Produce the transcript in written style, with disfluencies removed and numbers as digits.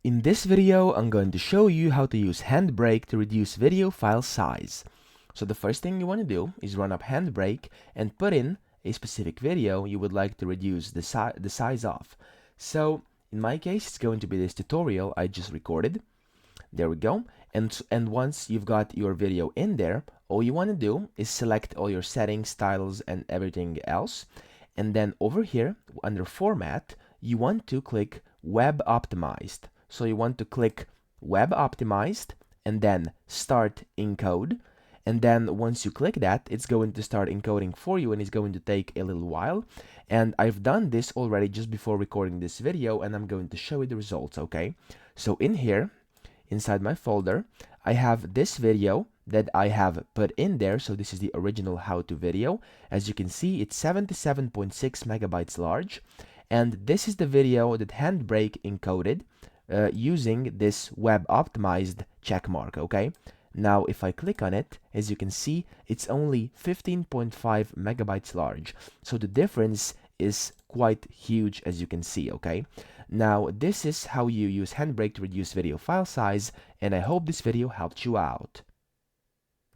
In this video, I'm going to show you how to use HandBrake to reduce video file size. So the first thing you want to do is run up HandBrake and put in a specific video you would like to reduce the size of. So in my case, it's going to be this tutorial I just recorded. There we go. And once you've got your video in there, all you want to do is select all your settings, styles, and everything else. And then over here, under Format, you want to click Web Optimized. So you want to click Web Optimized and then Start Encode. And then once you click that, it's going to start encoding for you and it's going to take a little while. And I've done this already just before recording this video and I'm going to show you the results, okay? So in here, inside my folder, I have this video that I have put in there. So this is the original how-to video. As you can see, it's 77.6 megabytes large. And this is the video that HandBrake encoded using this web optimized check mark, okay? Now, if I click on it, as you can see, it's only 15.5 megabytes large. So the difference is quite huge, as you can see, okay? Now, this is how you use HandBrake to reduce video file size, and I hope this video helped you out.